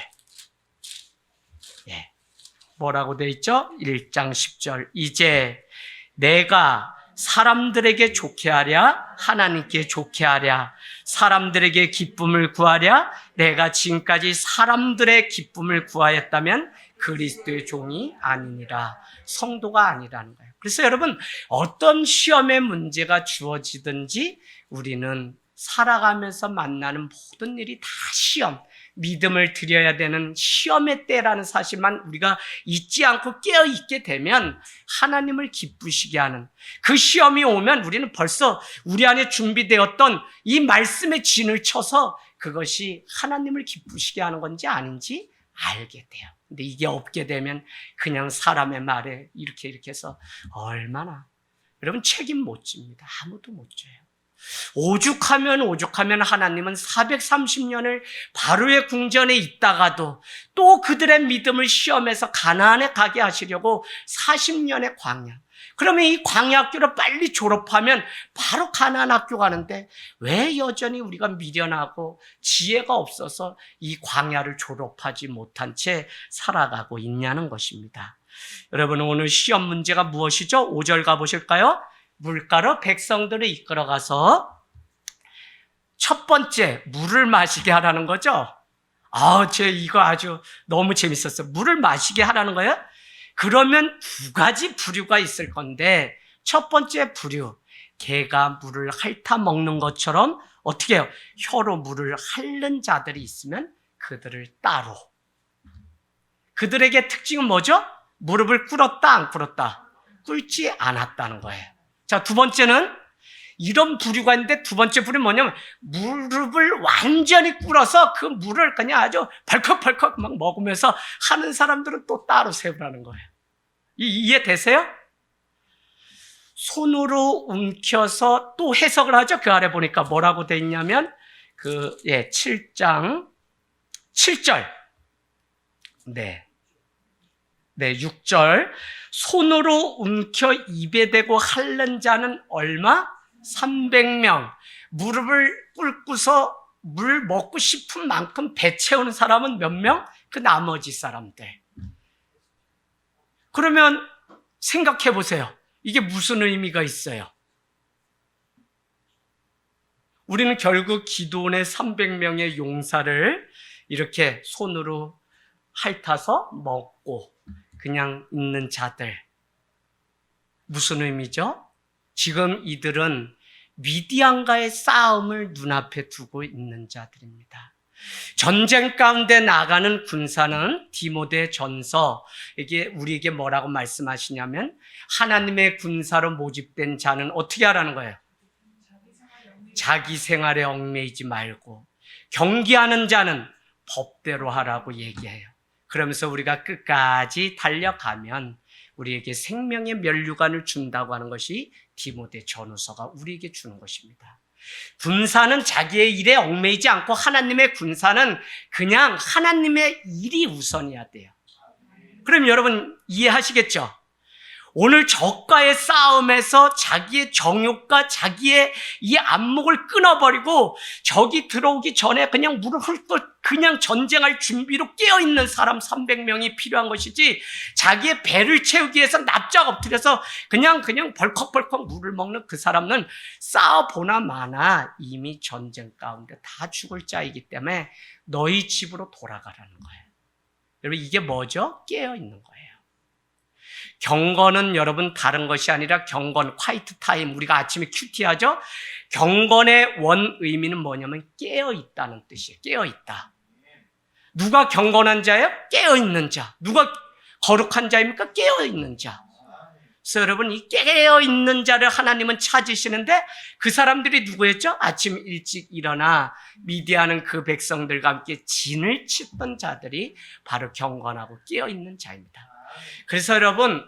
뭐라고 되어 있죠? 1장 10절. 이제 내가 사람들에게 좋게 하랴, 하나님께 좋게 하랴. 사람들에게 기쁨을 구하랴. 내가 지금까지 사람들의 기쁨을 구하였다면 그리스도의 종이 아니니라. 성도가 아니라는 거예요. 그래서 여러분, 어떤 시험의 문제가 주어지든지 우리는 살아가면서 만나는 모든 일이 다 시험, 믿음을 드려야 되는 시험의 때라는 사실만 우리가 잊지 않고 깨어있게 되면 하나님을 기쁘시게 하는, 그 시험이 오면 우리는 벌써 우리 안에 준비되었던 이 말씀의 진을 쳐서 그것이 하나님을 기쁘시게 하는 건지 아닌지 알게 돼요. 근데 이게 없게 되면 그냥 사람의 말에 이렇게 해서 얼마나, 여러분, 책임 못 집니다. 아무도 못 져요. 오죽하면 하나님은 430년을 바로의 궁전에 있다가도 또 그들의 믿음을 시험해서 가나안에 가게 하시려고 40년의 광야. 그러면 이 광야 학교를 빨리 졸업하면 바로 가나안 학교 가는데 왜 여전히 우리가 미련하고 지혜가 없어서 이 광야를 졸업하지 못한 채 살아가고 있냐는 것입니다. 여러분, 오늘 시험 문제가 무엇이죠? 5절 가보실까요? 물가로 백성들을 이끌어가서 첫 번째 물을 마시게 하라는 거죠. 제 이거 아주 너무 재밌었어요. 물을 마시게 하라는 거예요. 그러면 두 가지 부류가 있을 건데, 첫 번째 부류, 개가 물을 핥아 먹는 것처럼 어떻게 해요? 혀로 물을 핥는 자들이 있으면 그들을 따로. 그들에게 특징은 뭐죠? 무릎을 꿇었다, 안 꿇었다? 꿇지 않았다는 거예요. 자, 두 번째는 이런 부류가 있는데, 두 번째 부류는 뭐냐면 무릎을 완전히 꿇어서 그 물을 그냥 아주 벌컥벌컥 막 먹으면서 하는 사람들은 또 따로 세우라는 거예요. 이해되세요? 손으로 움켜서 또 해석을 하죠. 그 아래 보니까 뭐라고 돼 있냐면 7장 7절. 네, 6절. 손으로 움켜 입에 대고 핥는 자는 얼마? 300명. 무릎을 꿇고서 물 먹고 싶은 만큼 배 채우는 사람은 몇 명? 그 나머지 사람들. 그러면 생각해 보세요. 이게 무슨 의미가 있어요? 우리는 결국 기도원의 300명의 용사를 이렇게 손으로 핥아서 먹고 그냥 있는 자들. 무슨 의미죠? 지금 이들은 미디안과의 싸움을 눈앞에 두고 있는 자들입니다. 전쟁 가운데 나가는 군사는 디모데 전서, 이게 우리에게 뭐라고 말씀하시냐면 하나님의 군사로 모집된 자는 어떻게 하라는 거예요? 자기 생활에 얽매이지 말고 경계하는 자는 법대로 하라고 얘기해요. 그러면서 우리가 끝까지 달려가면 우리에게 생명의 면류관을 준다고 하는 것이 디모데 전후서가 우리에게 주는 것입니다. 군사는 자기의 일에 얽매이지 않고 하나님의 군사는 그냥 하나님의 일이 우선이어야 돼요. 그럼 여러분 이해하시겠죠? 오늘 적과의 싸움에서 자기의 정욕과 자기의 이 안목을 끊어버리고 적이 들어오기 전에 그냥 물을 훑고 그냥 전쟁할 준비로 깨어있는 사람 300명이 필요한 것이지, 자기의 배를 채우기 위해서 납작 엎드려서 그냥 벌컥벌컥 물을 먹는 그 사람은 싸워보나 마나 이미 전쟁 가운데 다 죽을 자이기 때문에 너희 집으로 돌아가라는 거예요. 여러분, 이게 뭐죠? 깨어있는 거예요. 경건은 여러분 다른 것이 아니라 경건, 콰이트 타임, 우리가 아침에 큐티하죠? 경건의 원 의미는 뭐냐면 깨어있다는 뜻이에요. 깨어있다. 누가 경건한 자예요? 깨어있는 자. 누가 거룩한 자입니까? 깨어있는 자. 그래서 여러분, 이 깨어있는 자를 하나님은 찾으시는데 그 사람들이 누구였죠? 아침 일찍 일어나 미디하는 그 백성들과 함께 진을 치던 자들이 바로 경건하고 깨어있는 자입니다. 그래서 여러분,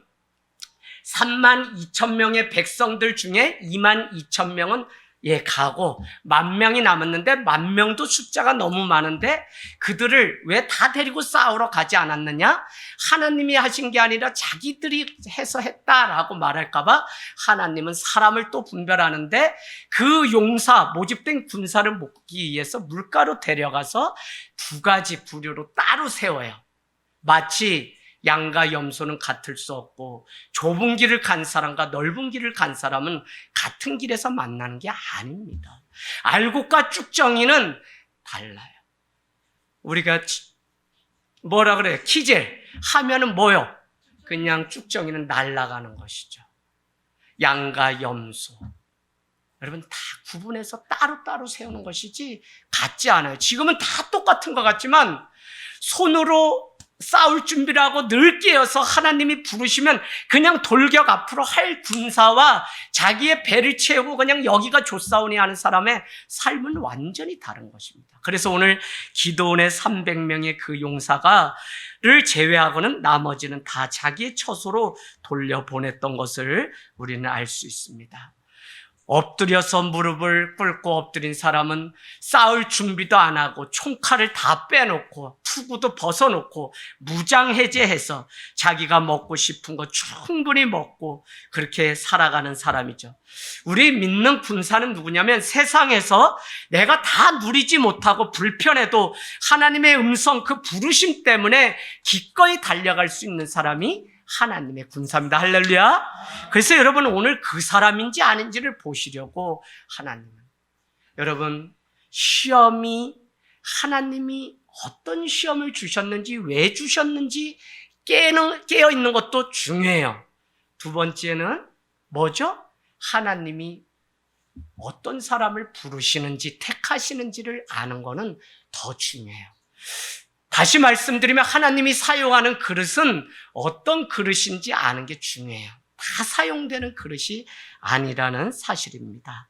32,000명의 백성들 중에 22,000명은 가고 10,000명이 남았는데 10,000명도 숫자가 너무 많은데 그들을 왜 다 데리고 싸우러 가지 않았느냐? 하나님이 하신 게 아니라 자기들이 해서 했다라고 말할까봐 하나님은 사람을 또 분별하는데 그 용사, 모집된 군사를 먹기 위해서 물가로 데려가서 두 가지 부류로 따로 세워요. 마치 양과 염소는 같을 수 없고 좁은 길을 간 사람과 넓은 길을 간 사람은 같은 길에서 만나는 게 아닙니다. 알곡과 쭉정이는 달라요. 우리가 뭐라 그래요? 키질 하면은 뭐요? 그냥 쭉정이는 날아가는 것이죠. 양과 염소. 여러분 다 구분해서 따로따로 세우는 것이지 같지 않아요. 지금은 다 똑같은 것 같지만 손으로 싸울 준비를 하고 늘 깨어서 하나님이 부르시면 그냥 돌격 앞으로 할 군사와 자기의 배를 채우고 그냥 여기가 좋사오니 하는 사람의 삶은 완전히 다른 것입니다. 그래서 오늘 기드온의 300명의 그 용사가를 제외하고는 나머지는 다 자기의 처소로 돌려보냈던 것을 우리는 알 수 있습니다. 엎드려서 무릎을 꿇고 엎드린 사람은 싸울 준비도 안 하고 총칼을 다 빼놓고 투구도 벗어놓고 무장해제해서 자기가 먹고 싶은 거 충분히 먹고 그렇게 살아가는 사람이죠. 우리 믿는 군사는 누구냐면 세상에서 내가 다 누리지 못하고 불편해도 하나님의 음성 그 부르심 때문에 기꺼이 달려갈 수 있는 사람이 하나님의 군사입니다. 할렐루야. 그래서 여러분 오늘 그 사람인지 아닌지를 보시려고 하나님은 여러분 시험이 하나님이 어떤 시험을 주셨는지 왜 주셨는지 깨어 있는 것도 중요해요. 두 번째는 뭐죠? 하나님이 어떤 사람을 부르시는지 택하시는지를 아는 것은 더 중요해요. 다시 말씀드리면 하나님이 사용하는 그릇은 어떤 그릇인지 아는 게 중요해요. 다 사용되는 그릇이 아니라는 사실입니다.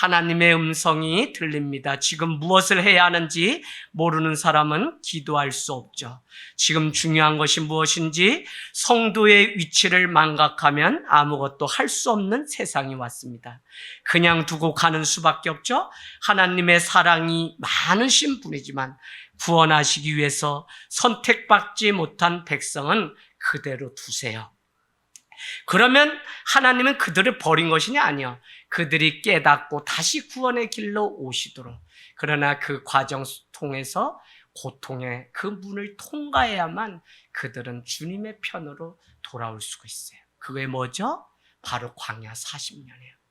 하나님의 음성이 들립니다. 지금 무엇을 해야 하는지 모르는 사람은 기도할 수 없죠. 지금 중요한 것이 무엇인지 성도의 위치를 망각하면 아무것도 할 수 없는 세상이 왔습니다. 그냥 두고 가는 수밖에 없죠. 하나님의 사랑이 많으신 분이지만 구원하시기 위해서 선택받지 못한 백성은 그대로 두세요. 그러면 하나님은 그들을 버린 것이냐? 아니요. 그들이 깨닫고 다시 구원의 길로 오시도록. 그러나 그 과정 통해서 고통의 그 문을 통과해야만 그들은 주님의 편으로 돌아올 수가 있어요. 그게 뭐죠? 바로 광야 40년이에요.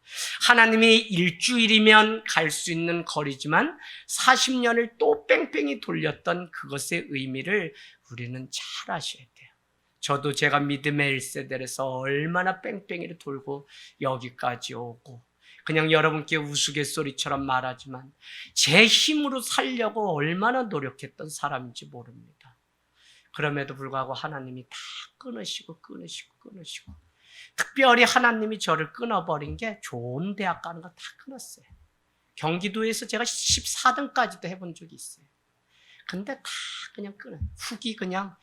하나님이 일주일이면 갈 수 있는 거리지만 40년을 또 뺑뺑이 돌렸던 그것의 의미를 우리는 잘 아셔야 돼요. 저도 제가 믿음의 1세대에서 얼마나 뺑뺑이를 돌고 여기까지 오고 그냥 여러분께 우스갯소리처럼 말하지만 제 힘으로 살려고 얼마나 노력했던 사람인지 모릅니다. 그럼에도 불구하고 하나님이 다 끊으시고 특별히 하나님이 저를 끊어버린 게 좋은 대학 가는 거 다 끊었어요. 경기도에서 제가 14등까지도 해본 적이 있어요. 근데 다 그냥 끊어요. 후기 그냥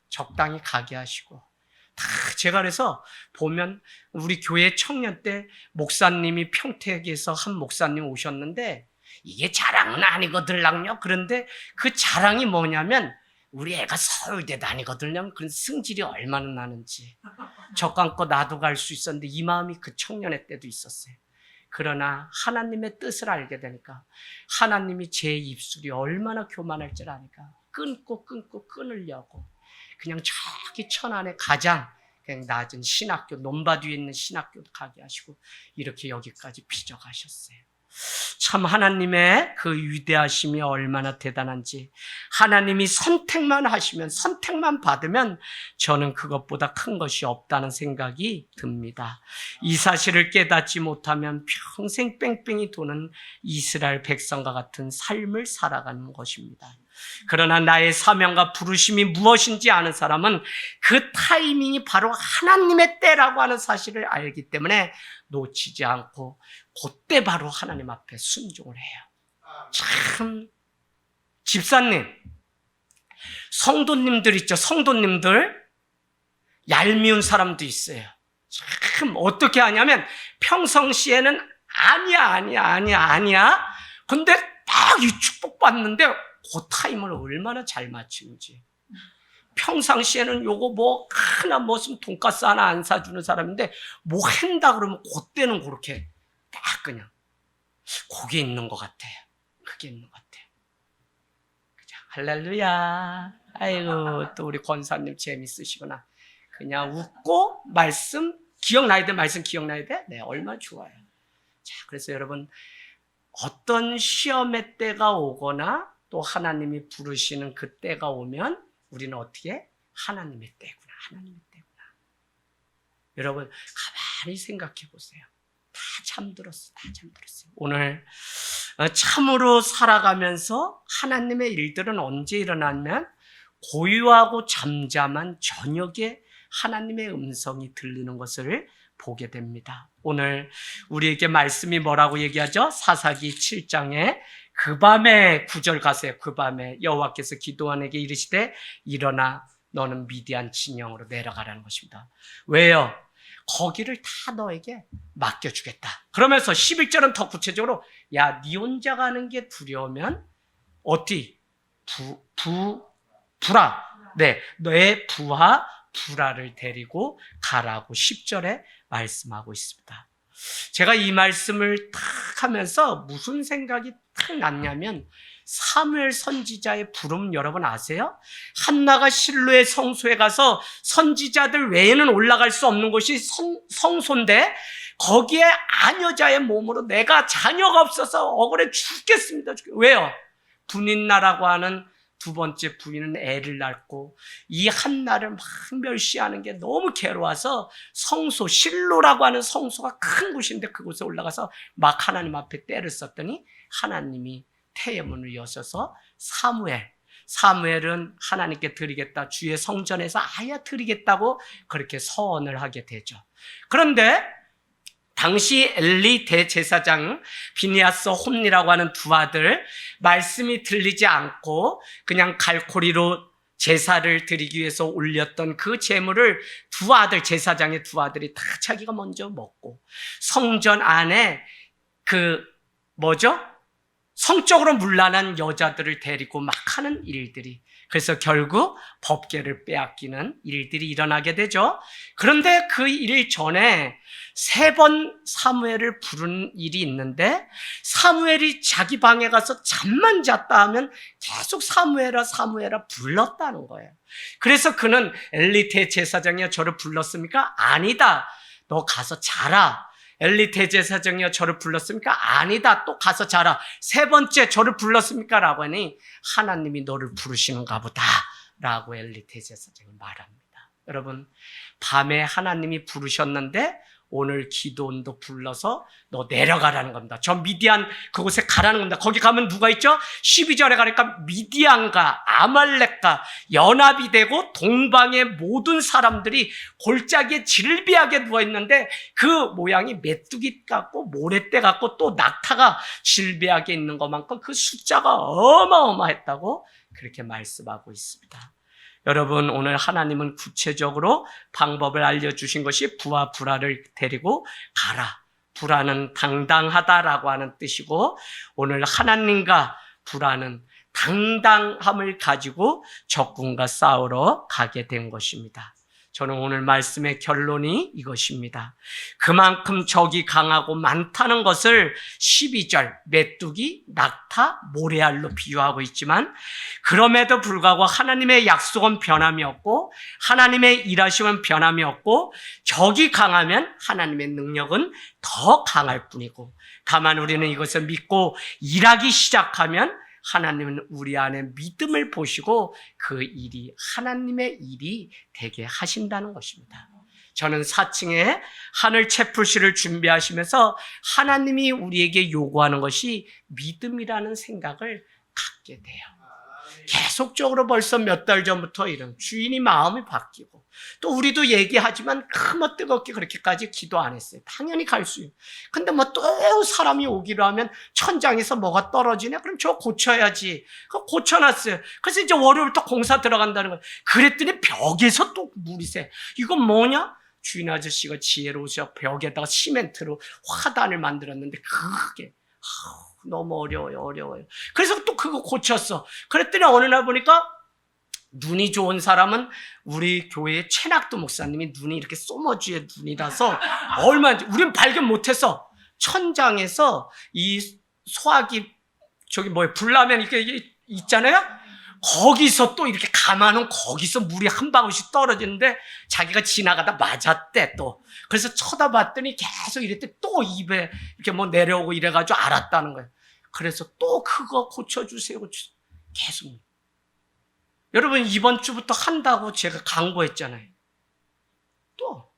적당히 가게 하시고 다 제가 그래서 보면 우리 교회 청년 때 목사님이 평택에서 한 목사님 오셨는데 이게 자랑은 아니거든요. 그런데 그 자랑이 뭐냐면 우리 애가 서울대 다니거든요. 그런 승질이 얼마나 나는지. 적강껏 나도 갈 수 있었는데 이 마음이 그 청년의 때도 있었어요. 그러나 하나님의 뜻을 알게 되니까 하나님이 제 입술이 얼마나 교만할 줄 아니까 끊고 끊으려고 그냥 저기 천안에 가장 그냥 낮은 신학교, 논밭 위에 있는 신학교도 가게 하시고 이렇게 여기까지 빚어가셨어요. 참 하나님의 그 위대하심이 얼마나 대단한지 하나님이 선택만 하시면 선택만 받으면 저는 그것보다 큰 것이 없다는 생각이 듭니다. 이 사실을 깨닫지 못하면 평생 뺑뺑이 도는 이스라엘 백성과 같은 삶을 살아가는 것입니다. 그러나 나의 사명과 부르심이 무엇인지 아는 사람은 그 타이밍이 바로 하나님의 때라고 하는 사실을 알기 때문에 놓치지 않고 그때 바로 하나님 앞에 순종을 해요. 참 집사님, 성도님들 있죠. 성도님들 얄미운 사람도 있어요. 참 어떻게 하냐면 평상시에는 아니야. 근데 딱 이 축복 받는데 그 타임을 얼마나 잘 맞추는지. 평상시에는 요거 뭐 하나 무슨 돈가스 하나 안 사주는 사람인데 뭐 한다 그러면 그때는 그렇게 딱 그냥 그게 있는 것 같아요. 그게 있는 것 같아요. 할렐루야. 아이고, 또 우리 권사님 재밌으시구나. 그냥 웃고 말씀 기억나야 돼? 말씀 기억나야 돼? 네, 얼마나 좋아요. 자, 그래서 여러분 어떤 시험의 때가 오거나 또 하나님이 부르시는 그 때가 오면 우리는 어떻게? 하나님의 때구나. 하나님의 때구나. 여러분 가만히 생각해 보세요. 다 잠들었어. 다 잠들었어요. 오늘 참으로 살아가면서 하나님의 일들은 언제 일어나면 고요하고 잠잠한 저녁에 하나님의 음성이 들리는 것을 보게 됩니다. 오늘 우리에게 말씀이 뭐라고 얘기하죠? 사사기 7장에 그 밤에 9절 가세요. 그 밤에 여호와께서 기드온에게 이르시되 일어나 너는 미디안 진영으로 내려가라는 것입니다. 왜요? 거기를 다 너에게 맡겨주겠다. 그러면서 11절은 더 구체적으로 야, 네 혼자 가는 게 두려우면 어디? 부라. 네, 너의 부하 부라를 데리고 가라고 10절에 말씀하고 있습니다. 제가 이 말씀을 탁 하면서 무슨 생각이 탁 났냐면 사무엘 선지자의 부름 여러분 아세요? 한나가 실로의 성소에 가서 선지자들 외에는 올라갈 수 없는 곳이 성소인데 거기에 아녀자의 몸으로 내가 자녀가 없어서 억울해 죽겠습니다. 왜요? 분인나라고 하는 두 번째 부인은 애를 낳고 이 한나를 막 멸시하는 게 너무 괴로워서 성소, 실로라고 하는 성소가 큰 곳인데 그곳에 올라가서 막 하나님 앞에 떼를 썼더니 하나님이 태의 문을 여셔서 사무엘은 하나님께 드리겠다. 주의 성전에서 아예 드리겠다고 그렇게 서언을 하게 되죠. 그런데 당시 엘리 대제사장 비니아스 홈니라고 하는 두 아들 말씀이 들리지 않고 그냥 갈고리로 제사를 드리기 위해서 올렸던 그 제물을 두 아들 제사장의 두 아들이 다 자기가 먼저 먹고 성전 안에 성적으로 문란한 여자들을 데리고 막 하는 일들이 그래서 결국 법궤를 빼앗기는 일들이 일어나게 되죠. 그런데 그 일 전에 3번 사무엘을 부른 일이 있는데 사무엘이 자기 방에 가서 잠만 잤다 하면 계속 사무엘아 불렀다는 거예요. 그래서 그는 엘리 대제사장이여 저를 불렀습니까? 아니다. 너 가서 자라. 엘리 대제사장이여 저를 불렀습니까? 아니다. 또 가서 자라. 3번째 저를 불렀습니까? 라고 하니 하나님이 너를 부르시는가 보다 라고 엘리 대제사장이 말합니다. 여러분 밤에 하나님이 부르셨는데 오늘 기드온도 불러서 너 내려가라는 겁니다. 저 미디안 그곳에 가라는 겁니다. 거기 가면 누가 있죠? 12절에 가니까 미디안과 아말렉과 연합이 되고 동방의 모든 사람들이 골짜기에 질비하게 누워있는데 그 모양이 메뚜기 같고 모래떼 같고 또 낙타가 질비하게 있는 것만큼 그 숫자가 어마어마했다고 그렇게 말씀하고 있습니다. 여러분 오늘 하나님은 구체적으로 방법을 알려주신 것이 부와 부라를 데리고 가라. 부라는 당당하다라고 하는 뜻이고 오늘 하나님과 부라는 당당함을 가지고 적군과 싸우러 가게 된 것입니다. 저는 오늘 말씀의 결론이 이것입니다. 그만큼 적이 강하고 많다는 것을 12절 메뚜기, 낙타, 모래알로 비유하고 있지만 그럼에도 불구하고 하나님의 약속은 변함이 없고 하나님의 일하심은 변함이 없고 적이 강하면 하나님의 능력은 더 강할 뿐이고 다만 우리는 이것을 믿고 일하기 시작하면 하나님은 우리 안에 믿음을 보시고 그 일이 하나님의 일이 되게 하신다는 것입니다. 저는 4층에 하늘 채플실을 준비하시면서 하나님이 우리에게 요구하는 것이 믿음이라는 생각을 갖게 돼요. 계속적으로 벌써 몇 달 전부터 이런 주인이 마음이 바뀌고 또 우리도 얘기하지만 뭐 뜨겁게 그렇게까지 기도 안 했어요. 당연히 갈 수 있어요. 근데 뭐 또 사람이 오기로 하면 천장에서 뭐가 떨어지네? 그럼 저거 고쳐야지. 그거 고쳐놨어요. 그래서 이제 월요일부터 공사 들어간다는 거예요. 그랬더니 벽에서 또 물이 새. 이건 뭐냐? 주인 아저씨가 지혜로우셔 벽에다가 시멘트로 화단을 만들었는데 그게 너무 어려워요. 그래서 또 그거 고쳤어. 그랬더니 어느 날 보니까 눈이 좋은 사람은 우리 교회의 최낙도 목사님이 눈이 이렇게 소머지의 눈이라서 얼마나 우린 발견 못해서 천장에서 이 소화기 불나면 이게 있잖아요. 거기서 또 이렇게 가만은 거기서 물이 한 방울씩 떨어지는데 자기가 지나가다 맞았대 또. 그래서 쳐다봤더니 계속 이랬대. 또 입에 이렇게 뭐 내려오고 이래가지고 알았다는 거예요. 그래서 또 그거 고쳐주세요. 계속. 여러분 이번 주부터 한다고 제가 강구했잖아요. 또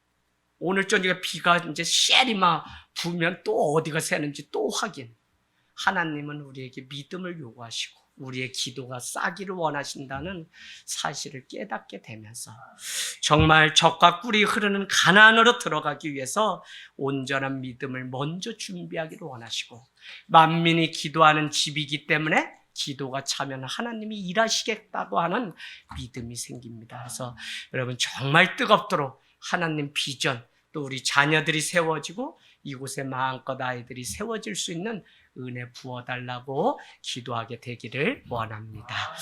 오늘 저녁에 비가 이제 쉐리마 부면 또 어디가 새는지 또 확인. 하나님은 우리에게 믿음을 요구하시고 우리의 기도가 싸기를 원하신다는 사실을 깨닫게 되면서 정말 젖과 꿀이 흐르는 가나안으로 들어가기 위해서 온전한 믿음을 먼저 준비하기를 원하시고 만민이 기도하는 집이기 때문에 기도가 차면 하나님이 일하시겠다고 하는 믿음이 생깁니다. 그래서 여러분 정말 뜨겁도록 하나님 비전 또 우리 자녀들이 세워지고 이곳에 마음껏 아이들이 세워질 수 있는 은혜 부어달라고 기도하게 되기를 원합니다.